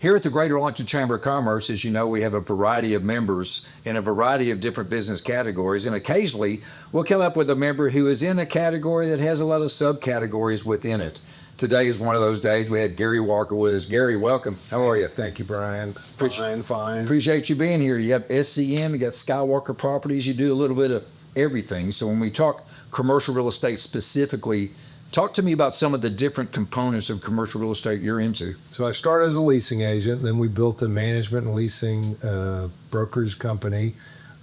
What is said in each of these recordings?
Here at the Greater Arlington Chamber of Commerce, as you know, we have a variety of members in a variety of different business categories, and occasionally we'll come up with a member who is in a category that has a lot of subcategories within it. Today is one of those days. We had Gary Walker with us. Gary, welcome. How are you? Thank you, Brian. Fine. Appreciate you being here. You have SCM, you got Skywalker Properties, you do a little bit of everything. So when we talk commercial real estate specifically, talk to me about some of the different components of commercial real estate you're into. So I started as a leasing agent, then we built a management and leasing brokerage company.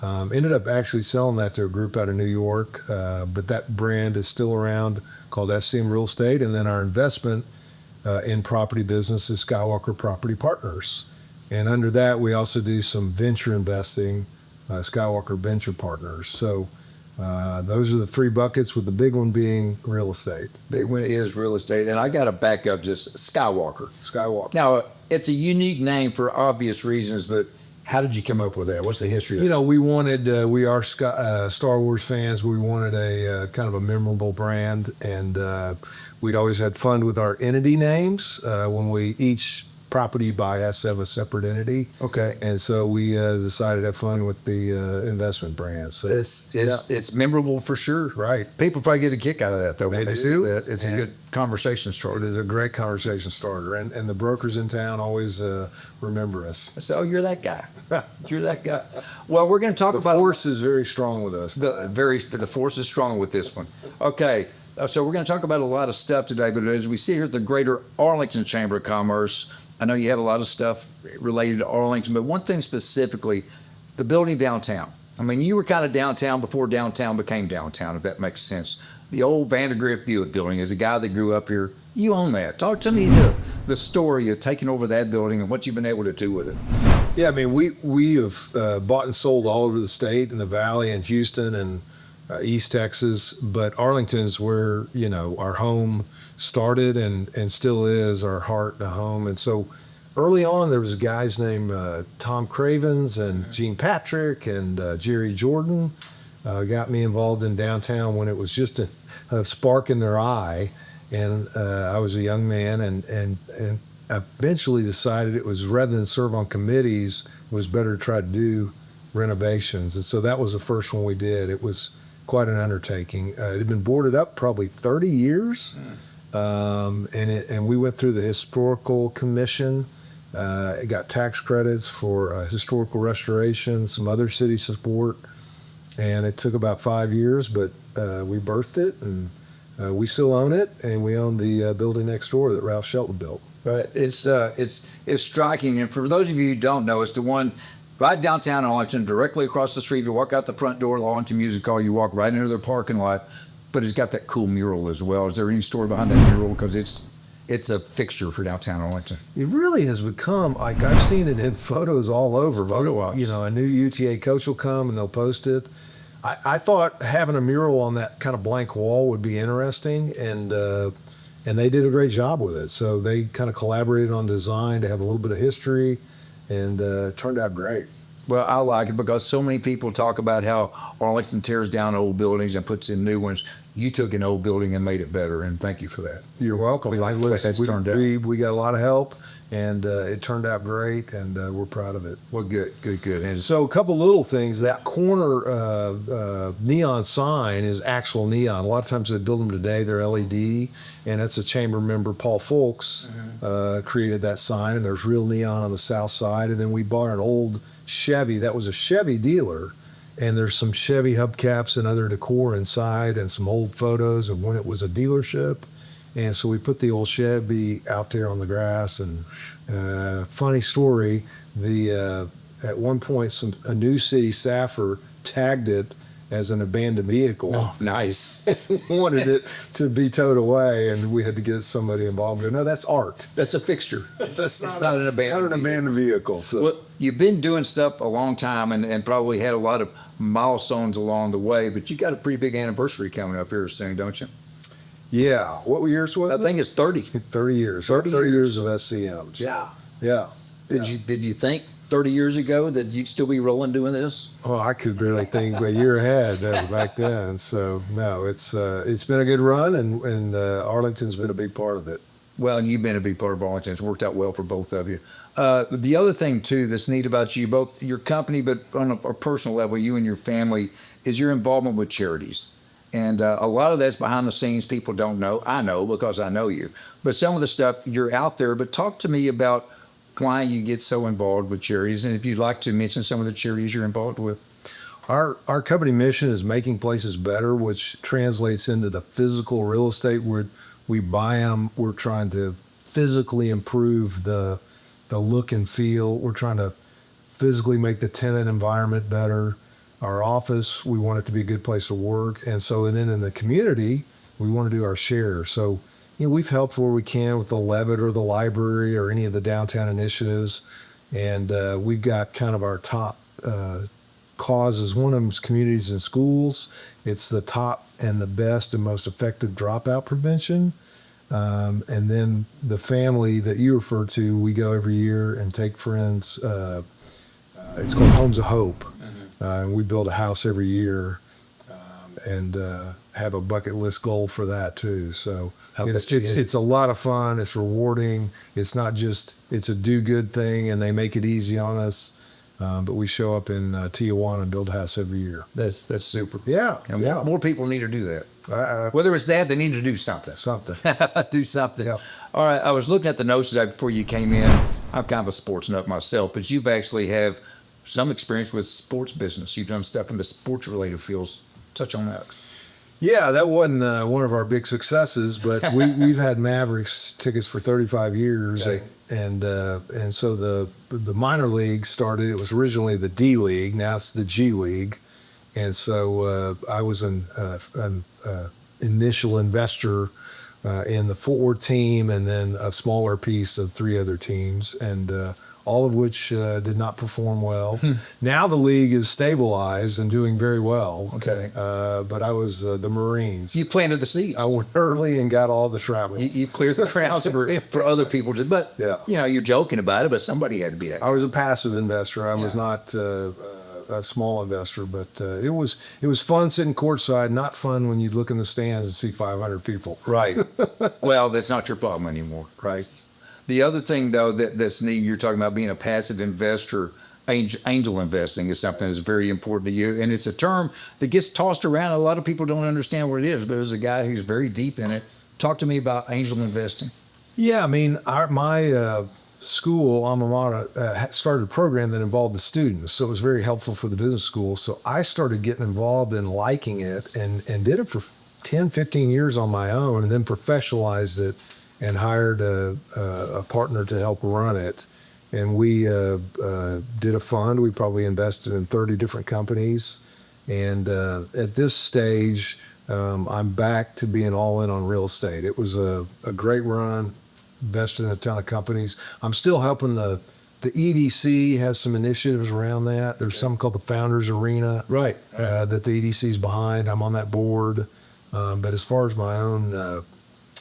Ended up actually selling that to a group out of New York, but that brand is still around, called SCM Real Estate. And then our investment in property business is Skywalker Property Partners. And under that, we also do some venture investing, Skywalker Venture Partners. So those are the three buckets, with the big one being real estate. Big one is real estate. And I got to back up just Skywalker. Skywalker. Now, it's a unique name for obvious reasons, but how did you come up with that? What's the history of that? You know, we wanted, we are Star Wars fans. We wanted a kind of a memorable brand, and we'd always had fun with our entity names. When we each property buy has to have a separate entity. Okay. And so we decided to have fun with the investment brands. So It's memorable for sure. Right. People probably get a kick out of that, though. They When they do. see that, it's a good conversation It starter. is a great conversation starter, and the brokers in town always remember us. So you're that guy. You're that guy. Well, we're going to talk The about force is very strong with us. the force is strong with this one. Okay. So we're going to talk about a lot of stuff today, but as we see here at the Greater Arlington Chamber of Commerce, I know you have a lot of stuff related to Arlington, but one thing specifically, the building downtown. I mean, you were kind of downtown before downtown became downtown, if that makes sense. The old Vandergrift Buick building, as a guy that grew up here, you own that. Talk to me the story of taking over that building and what you've been able to do with it. Yeah, I mean, we have bought and sold all over the state, in the Valley and Houston and East Texas, but Arlington's where, you know, our home started and still is our heart and home. And so early on, there was guys named Tom Cravens and Gene Patrick and Jerry Jordan got me involved in downtown when it was just a spark in their eye. And I was a young man and eventually decided it was, rather than serve on committees, it was better to try to do renovations. And so that was the first one we did. It was quite an undertaking. It had been boarded up probably 30 years. And we went through the historical commission. It got tax credits for historical restoration, some other city support, and it took about 5 years, but we birthed it, and we still own it, and we own the building next door that Ralph Shelton built. Right. It's striking, and for those of you who don't know, it's the one right downtown Arlington, directly across the street. You walk out the front door of the Arlington Music Hall, you walk right into their parking lot. But it's got that cool mural as well. Is there any story behind that mural? Because it's a fixture for downtown Arlington. It really has become, like, I've seen it in photos all over. Photo ops. You know, a new UTA coach will come and they'll post it. I thought having a mural on that kind of blank wall would be interesting, and they did a great job with it. So they kind of collaborated on design to have a little bit of history, and it turned out great. Well, I like it because so many people talk about how Arlington tears down old buildings and puts in new ones. You took an old building and made it better, and thank you for that. You're welcome. We like the way that's turned out. We got a lot of help, and it turned out great, and we're proud of it. Well, good. And So a couple little things. That corner neon sign is actual neon. A lot of times they build them today, they're LED, and it's a chamber member, Paul Folks, created that sign, and there's real neon on the south side. And then we bought an old Chevy. That was a Chevy dealer, and there's some Chevy hubcaps and other decor inside, and some old photos of when it was a dealership. And so we put the old Chevy out there on the grass. And funny story, at one point a new city staffer tagged it as an abandoned vehicle. Oh, nice. Wanted it to be towed away, and we had to get somebody involved. No, that's art. That's a fixture. That's not an abandoned vehicle. So. Well, you've been doing stuff a long time and probably had a lot of milestones along the way, but you got a pretty big anniversary coming up here soon, don't you? Yeah. What years was it? I think it's 30. 30 years. 30 years of SCMs. Yeah. Yeah. Did you think 30 years ago that you'd still be rolling doing this? Oh, I could really think a year ahead back then. So no, it's been a good run, and Arlington's been a big part of it. Well, and you've been a big part of Arlington. It's worked out well for both of you. The other thing too that's neat about you, both your company, but on a personal level, you and your family, is your involvement with charities. And a lot of that's behind the scenes. People don't know. I know because I know you. But some of the stuff you're out there. But talk to me about why you get so involved with charities, and if you'd like to mention some of the charities you're involved with. Our company mission is making places better, which translates into the physical real estate where we buy them. We're trying to physically improve the look and feel. We're trying to physically make the tenant environment better. Our office, we want it to be a good place to work. And then in the community, we want to do our share. So, we've helped where we can with the Levitt or the library or any of the downtown initiatives. And we've got kind of our top causes. One of them is communities and schools. It's the top and the best and most effective dropout prevention. And then the family that you refer to, we go every year and take friends. It's called Homes of Hope. And we build a house every year and have a bucket list goal for that too. So it's a lot of fun. It's rewarding. It's not just, it's a do good thing and they make it easy on us. But we show up in Tijuana and build a house every year. That's super. Yeah. And more people need to do that. Whether it's that, they need to do something. Do something. Yeah. All right. I was looking at the notes today before you came in. I'm kind of a sports nut myself, but you've actually have some experience with sports business. You've done stuff in the sports related fields. Touch on that. Yeah, that wasn't one of our big successes, but we've had Mavericks tickets for 35 years. Okay. And so the minor league started. It was originally the D League. Now it's the G League. And so I was an initial investor in the Fort Worth team, and then a smaller piece of 3 other teams, and all of which did not perform well. Now the league is stabilized and doing very well. Okay. But I was the Marines. You planted the seeds. I went early and got all the shrapnel. You cleared the grounds for other people to, but Yeah. you're joking about it, but somebody had to be that. I was a passive investor. I was not a small investor, but it was fun sitting courtside. Not fun when you look in the stands and see 500 people. Right. Well, that's not your problem anymore. Right. The other thing, though, that's neat, you're talking about being a passive investor. Angel investing is something that's very important to you, and it's a term that gets tossed around. A lot of people don't understand what it is, but as a guy who's very deep in it, talk to me about angel investing. Yeah, I mean, my school, alma mater, started a program that involved the students, so it was very helpful for the business school. So I started getting involved in liking it and did it for 10, 15 years on my own, and then professionalized it and hired a partner to help run it. And we did a fund. We probably invested in 30 different companies. And at this stage, I'm back to being all in on real estate. It was a great run, invested in a ton of companies. I'm still helping the EDC has some initiatives around that. There's something called the Founders Arena. Right. That the EDC's behind. I'm on that board. But as far as my own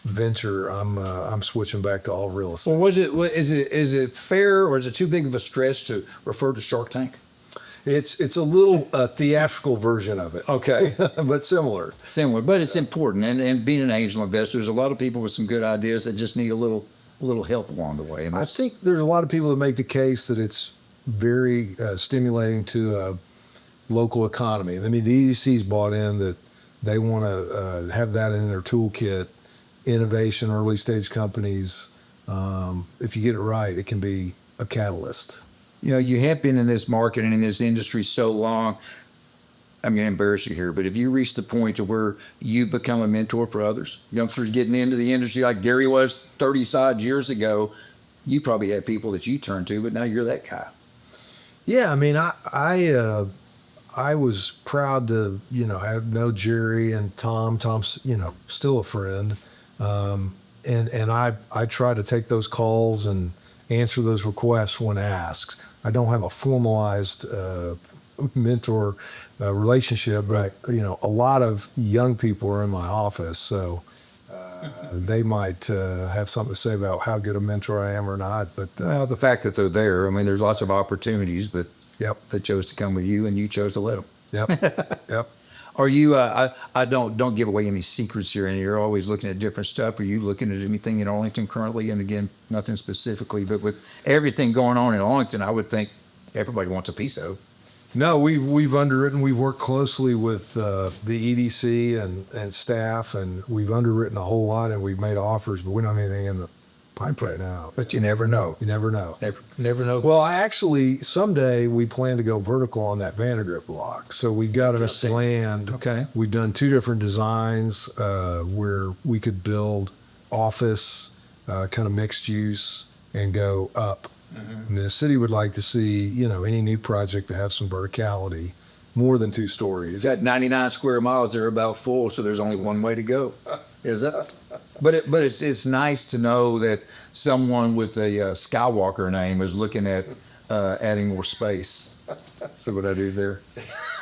venture, I'm switching back to all real estate. Well, is it fair, or is it too big of a stretch to refer to Shark Tank? It's a little theatrical version of it. Okay. But similar. Similar, but it's important. And being an angel investor, there's a lot of people with some good ideas that just need a little help along the way. And I think there's a lot of people that make the case that it's very stimulating to a local economy. I mean, the EDC's bought in that they want to have that in their toolkit. Innovation, early stage companies, if you get it right, it can be a catalyst. You have been in this market and in this industry so long. I'm going to embarrass you here, but have you reached the point to where you become a mentor for others? Youngsters getting into the industry like Gary was 30-odd years ago, you probably had people that you turned to, but now you're that guy. Yeah, I mean, I was proud to, know Jerry and Tom. Tom's, still a friend. And I try to take those calls and answer those requests when asked. I don't have a formalized mentor relationship, but a lot of young people are in my office, so they might have something to say about how good a mentor I am or not. But well, the fact that they're there, I mean, there's lots of opportunities, but they chose to come with you, and you chose to let them. Yep. Are you? I don't give away any secrets here, and you're always looking at different stuff. Are you looking at anything in Arlington currently? And again, nothing specifically, but with everything going on in Arlington, I would think everybody wants a piece of. No, we've underwritten. We've worked closely with the EDC and staff, and we've underwritten a whole lot, and we've made offers, but we don't have anything in the pipe right now. But you never know. You never know. Never know. Well, I actually someday we plan to go vertical on that Vandergrift block. So we've got enough Interesting. land. Okay. We've done two different designs where we could build office, kind of mixed use, and go up. And the city would like to see, any new project to have some verticality, more than 2 stories. It's got 99 square miles. They're about full, so there's only one way to go. Is that? But it's nice to know that someone with a Skywalker name is looking at adding more space. See what I do there?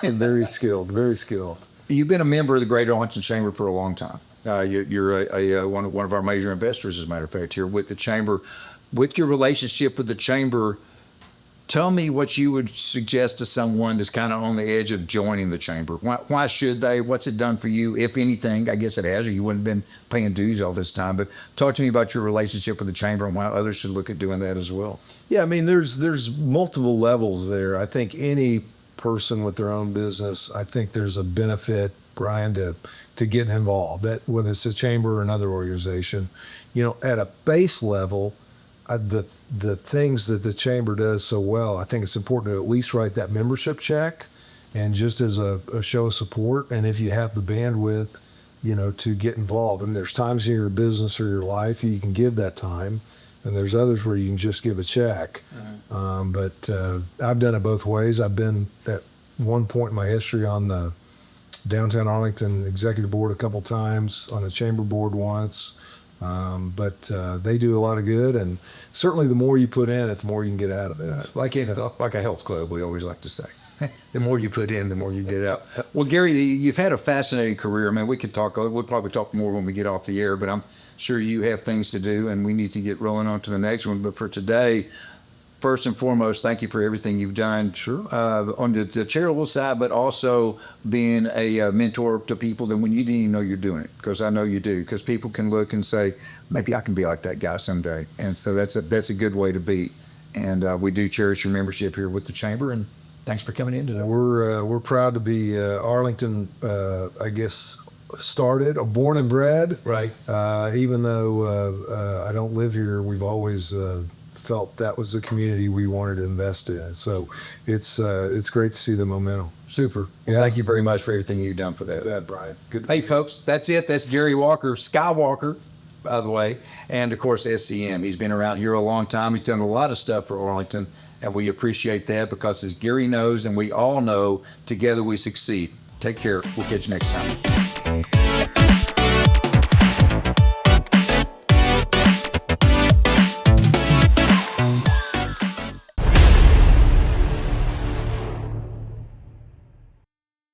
And very skilled, very skilled. You've been a member of the Greater Arlington Chamber for a long time. You're one of our major investors, as a matter of fact, here with the chamber. With your relationship with the chamber, tell me what you would suggest to someone that's kind of on the edge of joining the chamber. Why should they? What's it done for you, if anything? I guess it has, or you wouldn't have been paying dues all this time. But talk to me about your relationship with the chamber and why others should look at doing that as well. Yeah, I mean, there's multiple levels there. I think any person with their own business, I think there's a benefit, Bryan, to getting involved, whether it's a chamber or another organization. At a base level, the things that the chamber does so well, I think it's important to at least write that membership check, and just as a show of support. And if you have the bandwidth, to get involved. And there's times in your business or your life you can give that time, and there's others where you can just give a check. But I've done it both ways. I've been at one point in my history on the Downtown Arlington Executive Board a couple times, on the chamber board once. But they do a lot of good, and certainly the more you put in it, the more you can get out of it. Like a health club, we always like to say. The more you put in, the more you get out. Well, Gary, you've had a fascinating career. I mean, we'll probably talk more when we get off the air, but I'm sure you have things to do, and we need to get rolling on to the next one. But for today, first and foremost, thank you for everything you've done. Sure. On the charitable side, but also being a mentor to people that when you didn't even know you're doing it, because I know you do, because people can look and say, maybe I can be like that guy someday. And so that's a good way to be. And we do cherish your membership here with the chamber, and thanks for coming in today. We're proud to be Arlington, I guess, started, born and bred. Right. Even though I don't live here, we've always felt that was the community we wanted to invest in. So it's great to see the momentum. Super. Yeah. Thank you very much for everything you've done for that. That, Bryan. Good. Hey, folks, that's it. That's Gary Walker, Skywalker, by the way, and of course SCM. He's been around here a long time. He's done a lot of stuff for Arlington, and we appreciate that, because as Gary knows and we all know, together we succeed. Take care. We'll catch you next time.